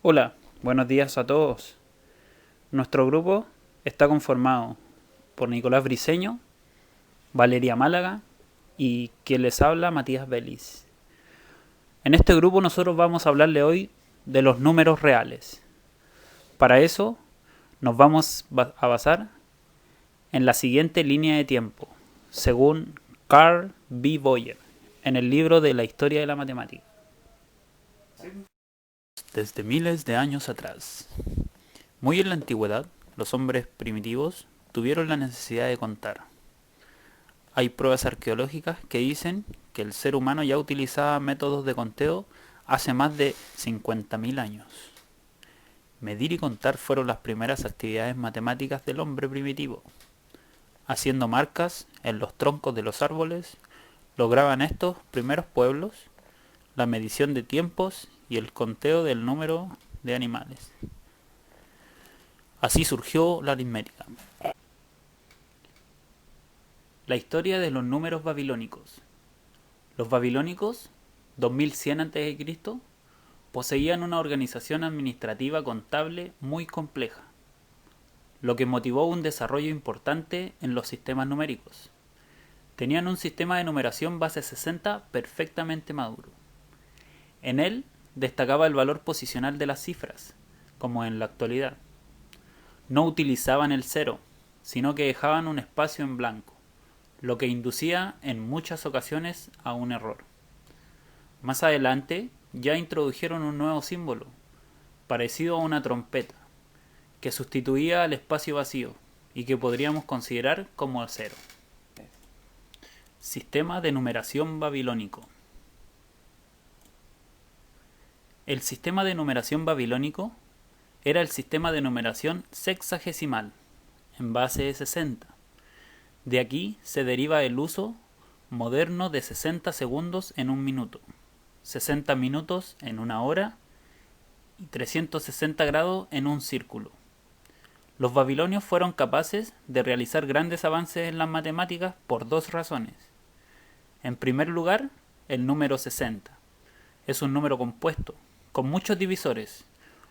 Hola, buenos días a todos. Nuestro grupo está conformado por Nicolás Briceño, Valeria Málaga y quien les habla, Matías Vélez. En este grupo nosotros vamos a hablarle hoy de los números reales. Para eso nos vamos a basar en la siguiente línea de tiempo, según Carl B. Boyer, en el libro de la historia de la matemática. Desde miles de años atrás, muy en la antigüedad, los hombres primitivos tuvieron la necesidad de contar. Hay pruebas arqueológicas que dicen que el ser humano ya utilizaba métodos de conteo hace más de 50.000 años. Medir y contar fueron las primeras actividades matemáticas del hombre primitivo. Haciendo marcas en los troncos de los árboles, lograban estos primeros pueblos la medición de tiempos y el conteo del número de animales. Así surgió la aritmética. La historia de los números babilónicos. Los babilónicos, 2100 a.C., poseían una organización administrativa contable muy compleja, lo que motivó un desarrollo importante en los sistemas numéricos. Tenían un sistema de numeración base 60 perfectamente maduro. En él destacaba el valor posicional de las cifras, como en la actualidad. No utilizaban el cero, sino que dejaban un espacio en blanco, lo que inducía en muchas ocasiones a un error. Más adelante ya introdujeron un nuevo símbolo, parecido a una trompeta, que sustituía al espacio vacío y que podríamos considerar como el cero. Sistema de numeración babilónico. El sistema de numeración babilónico era el sistema de numeración sexagesimal, en base de 60. De aquí se deriva el uso moderno de 60 segundos en un minuto, 60 minutos en una hora y 360 grados en un círculo. Los babilonios fueron capaces de realizar grandes avances en las matemáticas por dos razones. En primer lugar, el número 60. Es un número compuesto, con muchos divisores.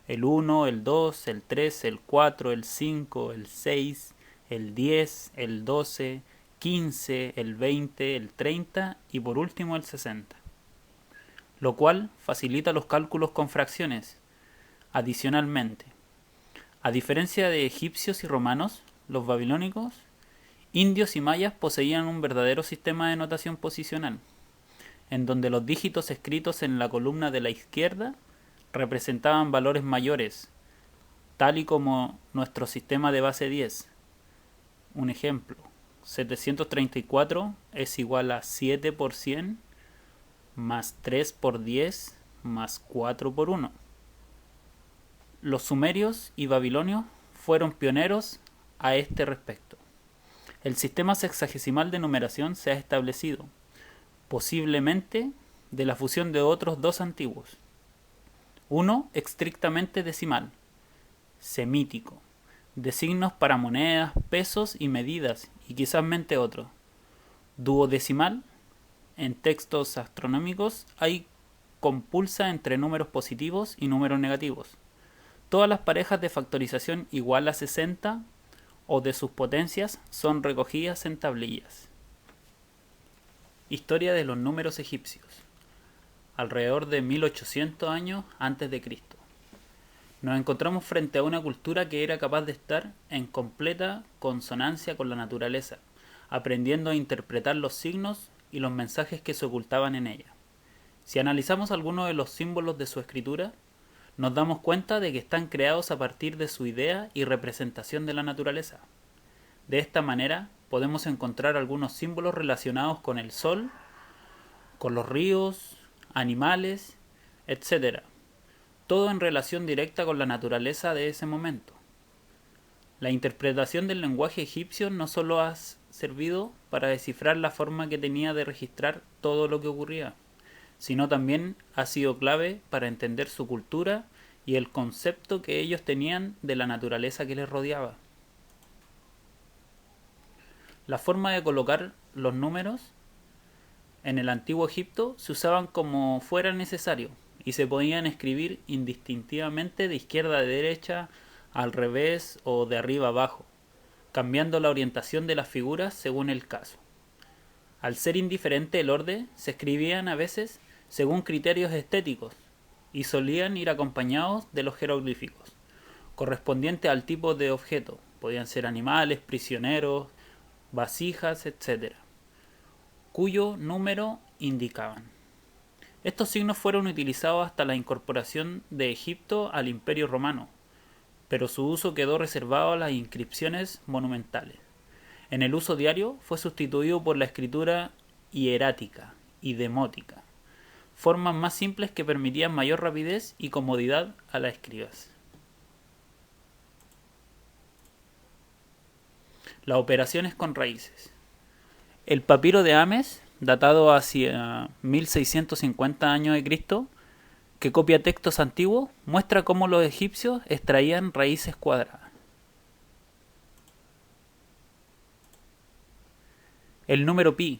El 1, el 2, el 3, el 4, el 5, el 6, el 10, el 12, 15, el 20, el 30 y por último el 60. Lo cual facilita los cálculos con fracciones. Adicionalmente, a diferencia de egipcios y romanos, los babilónicos, indios y mayas poseían un verdadero sistema de notación posicional, en donde los dígitos escritos en la columna de la izquierda representaban valores mayores, tal y como nuestro sistema de base 10. Un ejemplo, 734 es igual a 7 por 100 más 3 por 10 más 4 por 1. Los sumerios y babilonios fueron pioneros a este respecto. El sistema sexagesimal de numeración se ha establecido, posiblemente de la fusión de otros dos antiguos. Uno estrictamente decimal, semítico, de signos para monedas, pesos y medidas, y quizás otro. Duodecimal, en textos astronómicos hay compulsa entre números positivos y números negativos. Todas las parejas de factorización igual a 60 o de sus potencias son recogidas en tablillas. Historia de los números egipcios. Alrededor de 1800 años antes de Cristo. Nos encontramos frente a una cultura que era capaz de estar en completa consonancia con la naturaleza, aprendiendo a interpretar los signos y los mensajes que se ocultaban en ella. Si analizamos algunos de los símbolos de su escritura, nos damos cuenta de que están creados a partir de su idea y representación de la naturaleza. De esta manera, podemos encontrar algunos símbolos relacionados con el sol, con los ríos, animales, etc. Todo en relación directa con la naturaleza de ese momento. La interpretación del lenguaje egipcio no solo ha servido para descifrar la forma que tenía de registrar todo lo que ocurría, sino también ha sido clave para entender su cultura y el concepto que ellos tenían de la naturaleza que les rodeaba. La forma de colocar los números en el antiguo Egipto se usaban como fuera necesario y se podían escribir indistintivamente de izquierda a derecha, al revés o de arriba a abajo, cambiando la orientación de las figuras según el caso. Al ser indiferente el orden, se escribían a veces según criterios estéticos y solían ir acompañados de los jeroglíficos, correspondientes al tipo de objeto. Podían ser animales, prisioneros, vasijas, etc., cuyo número indicaban. Estos signos fueron utilizados hasta la incorporación de Egipto al Imperio Romano, pero su uso quedó reservado a las inscripciones monumentales. En el uso diario fue sustituido por la escritura hierática y demótica, formas más simples que permitían mayor rapidez y comodidad a las escribas. Las operaciones con raíces. El papiro de Ames, datado hacia 1650 años de Cristo, que copia textos antiguos, muestra cómo los egipcios extraían raíces cuadradas. El número pi.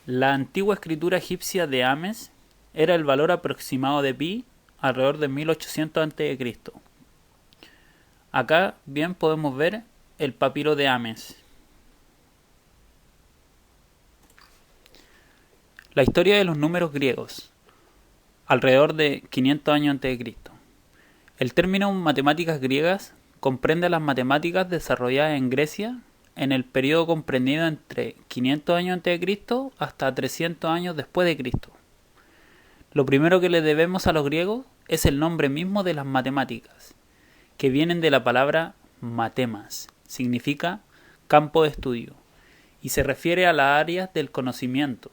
La antigua escritura egipcia de Ames era el valor aproximado de pi alrededor de 1800 a.C. Acá bien podemos ver el papiro de Ames. La historia de los números griegos, alrededor de 500 años a.C. El término matemáticas griegas comprende las matemáticas desarrolladas en Grecia en el periodo comprendido entre 500 años a.C. hasta 300 años después de Cristo. Lo primero que le debemos a los griegos es el nombre mismo de las matemáticas, que vienen de la palabra matemas, significa campo de estudio, y se refiere a las áreas del conocimiento.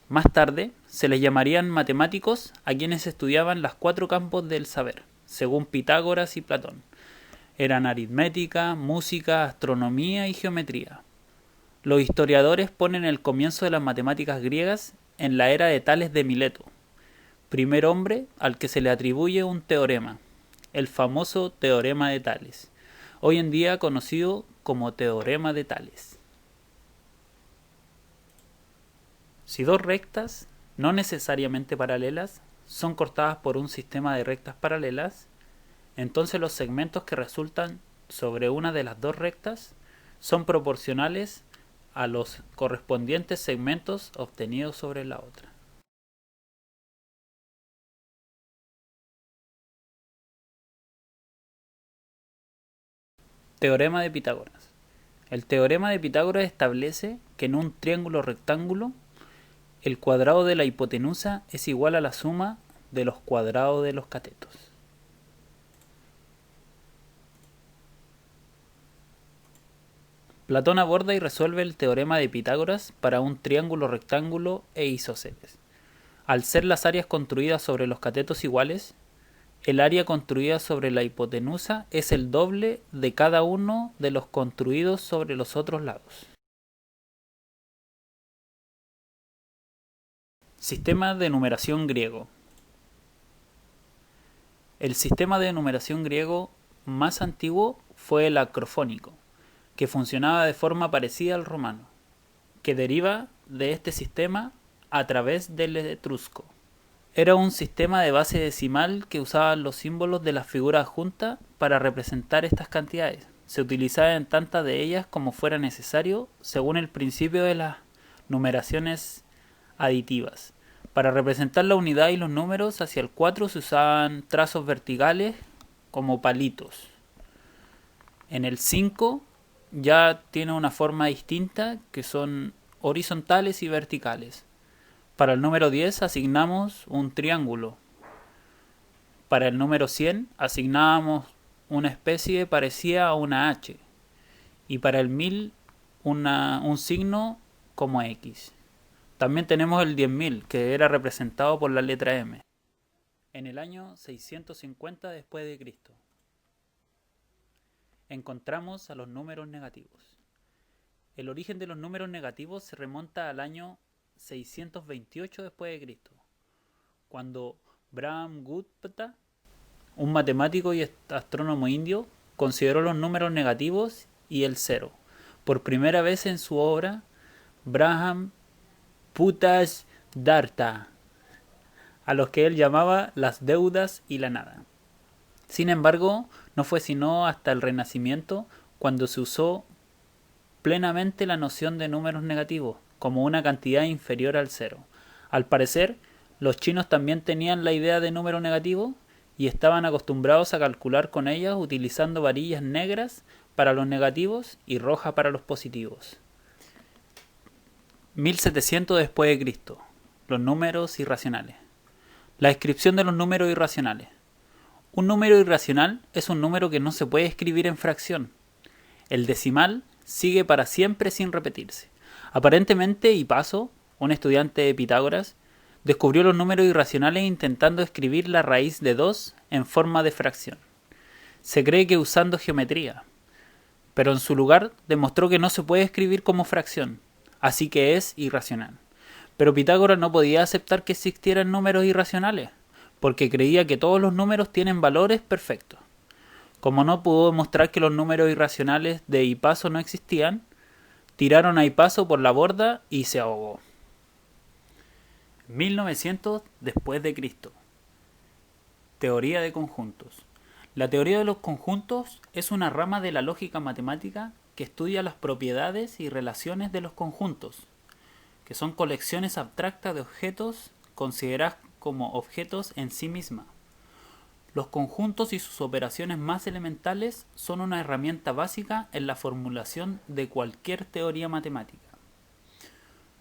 Más tarde se les llamarían matemáticos a quienes estudiaban los 4 campos del saber, según Pitágoras y Platón. Eran aritmética, música, astronomía y geometría. Los historiadores ponen el comienzo de las matemáticas griegas en la era de Tales de Mileto, primer hombre al que se le atribuye un teorema, el famoso teorema de Tales, hoy en día conocido como teorema de Tales. Si dos rectas, no necesariamente paralelas, son cortadas por un sistema de rectas paralelas, entonces los segmentos que resultan sobre una de las dos rectas son proporcionales a los correspondientes segmentos obtenidos sobre la otra. Teorema de Pitágoras. El teorema de Pitágoras establece que en un triángulo rectángulo el cuadrado de la hipotenusa es igual a la suma de los cuadrados de los catetos. Platón aborda y resuelve el teorema de Pitágoras para un triángulo rectángulo e isósceles. Al ser las áreas construidas sobre los catetos iguales, el área construida sobre la hipotenusa es el doble de cada uno de los construidos sobre los otros lados. Sistema de numeración griego. El sistema de numeración griego más antiguo fue el acrofónico, que funcionaba de forma parecida al romano, que deriva de este sistema a través del etrusco. Era un sistema de base decimal que usaba los símbolos de las figuras juntas para representar estas cantidades. Se utilizaba en tantas de ellas como fuera necesario, según el principio de las numeraciones aditivas. Para representar la unidad y los números hacia el 4 se usaban trazos verticales como palitos. En el 5 ya tiene una forma distinta que son horizontales y verticales. Para el número 10 asignamos un triángulo. Para el número 100 asignábamos una especie parecida a una H. Y para el 1000 un signo como X. También tenemos el 10.000, que era representado por la letra M. En el año 650 después de Cristo encontramos a los números negativos. El origen de los números negativos se remonta al año 628 después de Cristo, cuando Brahmagupta, un matemático y astrónomo indio, consideró los números negativos y el cero. Por primera vez en su obra, Brahmagupta Darta. a los que él llamaba las deudas y la nada. Sin embargo, no fue sino hasta el Renacimiento cuando se usó plenamente la noción de números negativos, como una cantidad inferior al cero. Al parecer, los chinos también tenían la idea de número negativo y estaban acostumbrados a calcular con ellas utilizando varillas negras para los negativos y rojas para los positivos. 1700 después de Cristo. Los números irracionales. La descripción de los números irracionales. Un número irracional es un número que no se puede escribir en fracción. El decimal sigue para siempre sin repetirse. Aparentemente, Hipaso, un estudiante de Pitágoras, descubrió los números irracionales intentando escribir la raíz de 2 en forma de fracción. Se cree que usando geometría, pero en su lugar demostró que no se puede escribir como fracción, así que es irracional. Pero Pitágoras no podía aceptar que existieran números irracionales, porque creía que todos los números tienen valores perfectos. Como no pudo demostrar que los números irracionales de Hipaso no existían, tiraron a Hipaso por la borda y se ahogó. 1900 después de Cristo. Teoría de conjuntos. La teoría de los conjuntos es una rama de la lógica matemática que estudia las propiedades y relaciones de los conjuntos, que son colecciones abstractas de objetos consideradas como objetos en sí mismas. Los conjuntos y sus operaciones más elementales son una herramienta básica en la formulación de cualquier teoría matemática.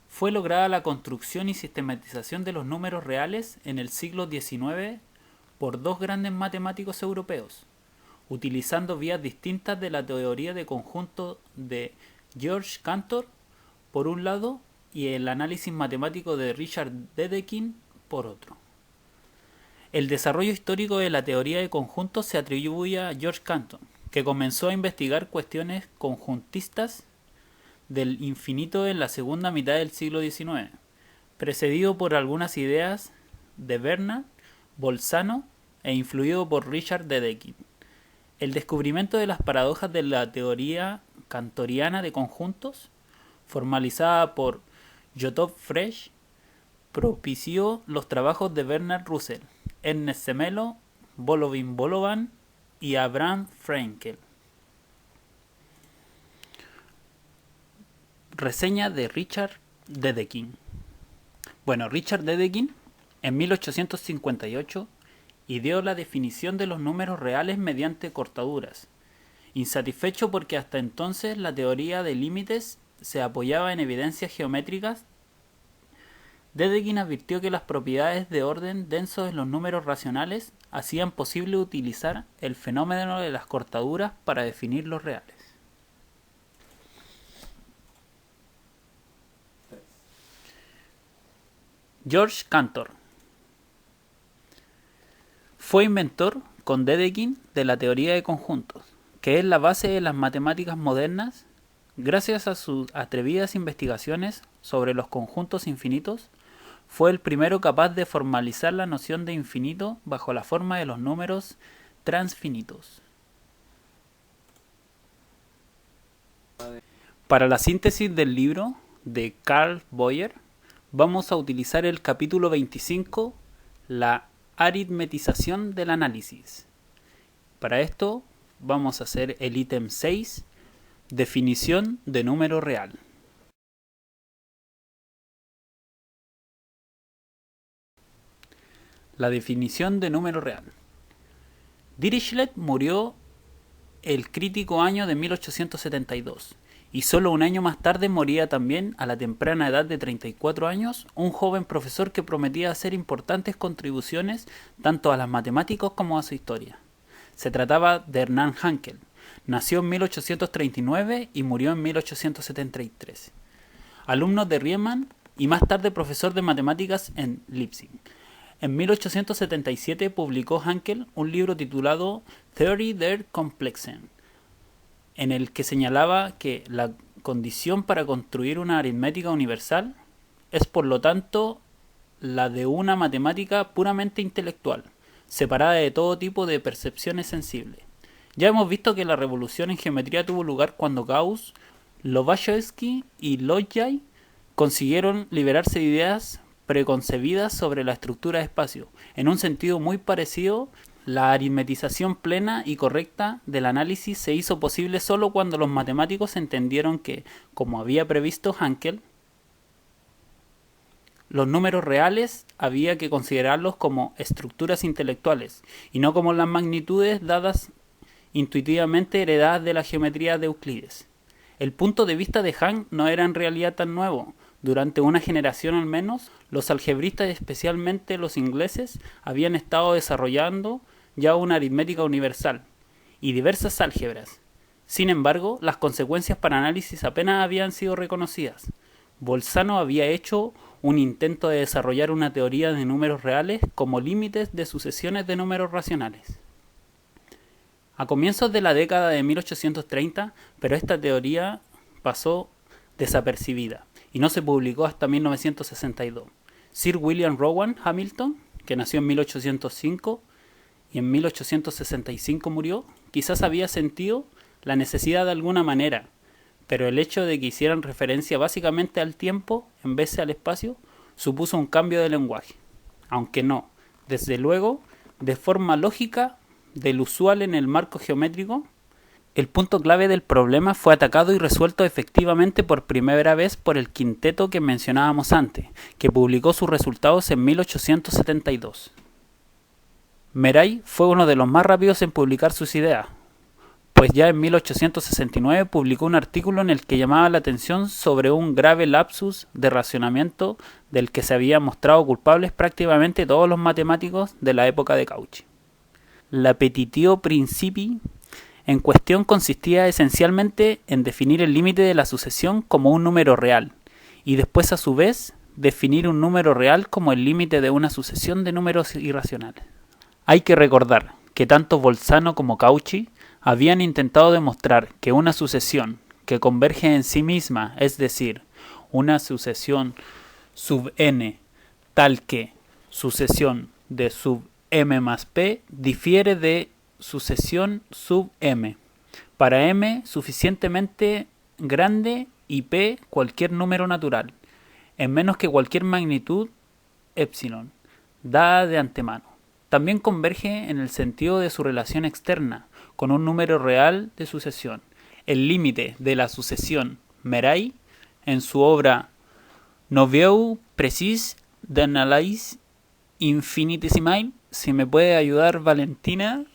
Fue lograda la construcción y sistematización de los números reales en el siglo XIX por dos grandes matemáticos europeos, utilizando vías distintas de la teoría de conjuntos de George Cantor, por un lado, y el análisis matemático de Richard Dedekind, por otro. El desarrollo histórico de la teoría de conjuntos se atribuye a George Cantor, que comenzó a investigar cuestiones conjuntistas del infinito en la segunda mitad del siglo XIX, precedido por algunas ideas de Bernard Bolzano e influido por Richard Dedekind. El descubrimiento de las paradojas de la teoría cantoriana de conjuntos, formalizada por Gottlob Frege, propició los trabajos de Bernard Russell, Ernest Zermelo, Bolovan y Abraham Frenkel. Reseña de Richard Dedekind. Richard Dedekind, en 1858, ideó la definición de los números reales mediante cortaduras, insatisfecho porque hasta entonces la teoría de límites se apoyaba en evidencias geométricas. Dedekind advirtió que las propiedades de orden denso en los números racionales hacían posible utilizar el fenómeno de las cortaduras para definir los reales. George Cantor fue inventor, con Dedekind, de la teoría de conjuntos, que es la base de las matemáticas modernas. Gracias a sus atrevidas investigaciones sobre los conjuntos infinitos, fue el primero capaz de formalizar la noción de infinito bajo la forma de los números transfinitos. Para la síntesis del libro de Carl Boyer, vamos a utilizar el capítulo 25, la aritmetización del análisis. Para esto vamos a hacer el ítem 6, definición de número real. La definición de número real. Dirichlet murió el crítico año de 1872 y solo un año más tarde moría también, a la temprana edad de 34 años, un joven profesor que prometía hacer importantes contribuciones tanto a las matemáticas como a su historia. Se trataba de Hernán Haeckel. Nació en 1839 y murió en 1873. Alumno de Riemann y más tarde profesor de matemáticas en Leipzig. En 1877 publicó Haeckel un libro titulado Theorie der Komplexen, en el que señalaba que la condición para construir una aritmética universal es por lo tanto la de una matemática puramente intelectual, separada de todo tipo de percepciones sensibles. Ya hemos visto que la revolución en geometría tuvo lugar cuando Gauss, Lobachevsky y Lojzai consiguieron liberarse de ideas preconcebidas sobre la estructura de espacio. En un sentido muy parecido, la aritmetización plena y correcta del análisis se hizo posible solo cuando los matemáticos entendieron que, como había previsto Hankel, los números reales había que considerarlos como estructuras intelectuales y no como las magnitudes dadas intuitivamente heredadas de la geometría de Euclides. El punto de vista de Hahn no era en realidad tan nuevo. Durante una generación al menos, los algebristas, especialmente los ingleses, habían estado desarrollando ya una aritmética universal y diversas álgebras. Sin embargo, las consecuencias para análisis apenas habían sido reconocidas. Bolzano había hecho un intento de desarrollar una teoría de números reales como límites de sucesiones de números racionales. A comienzos de la década de 1830, pero esta teoría pasó desapercibida y no se publicó hasta 1962. Sir William Rowan Hamilton, que nació en 1805 y en 1865 murió, quizás había sentido la necesidad de alguna manera, pero el hecho de que hicieran referencia básicamente al tiempo en vez de al espacio supuso un cambio de lenguaje, aunque no, desde luego, de forma lógica del usual en el marco geométrico. El punto clave del problema fue atacado y resuelto efectivamente por primera vez por el quinteto que mencionábamos antes, que publicó sus resultados en 1872. Meray fue uno de los más rápidos en publicar sus ideas, pues ya en 1869 publicó un artículo en el que llamaba la atención sobre un grave lapsus de racionamiento del que se habían mostrado culpables prácticamente todos los matemáticos de la época de Cauchy. L'appetitio principii en cuestión consistía esencialmente en definir el límite de la sucesión como un número real, y después a su vez definir un número real como el límite de una sucesión de números irracionales. Hay que recordar que tanto Bolzano como Cauchy habían intentado demostrar que una sucesión que converge en sí misma, es decir, una sucesión sub n tal que sucesión de sub m más p difiere de sucesión sub m, para m suficientemente grande y p cualquier número natural, en menos que cualquier magnitud epsilon, dada de antemano. También converge en el sentido de su relación externa con un número real de sucesión. El límite de la sucesión Meray, en su obra Nouveau précis d'analyse infinitésimale, si me puede ayudar Valentina,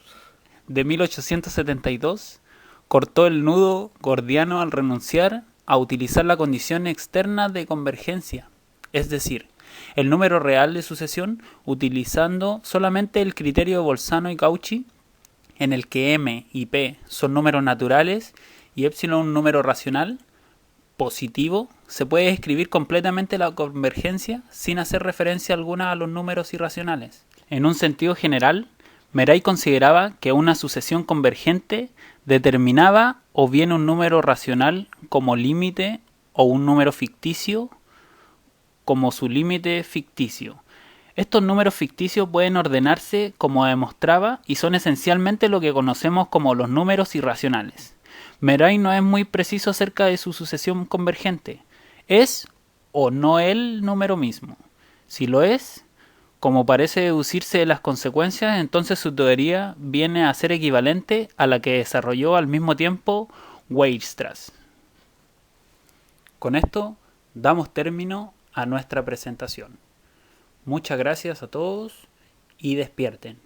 de 1872, cortó el nudo gordiano al renunciar a utilizar la condición externa de convergencia, es decir, el número real de sucesión, utilizando solamente el criterio de Bolzano y Cauchy, en el que m y p son números naturales y epsilon un número racional positivo. Se puede escribir completamente la convergencia sin hacer referencia alguna a los números irracionales. En un sentido general, Meray consideraba que una sucesión convergente determinaba o bien un número racional como límite o un número ficticio como su límite ficticio. Estos números ficticios pueden ordenarse como demostraba y son esencialmente lo que conocemos como los números irracionales. Meray no es muy preciso acerca de su sucesión convergente. ¿Es o no el número mismo? Si lo es, como parece deducirse de las consecuencias, entonces su teoría viene a ser equivalente a la que desarrolló al mismo tiempo Weierstrass. Con esto damos término a nuestra presentación. Muchas gracias a todos y despierten.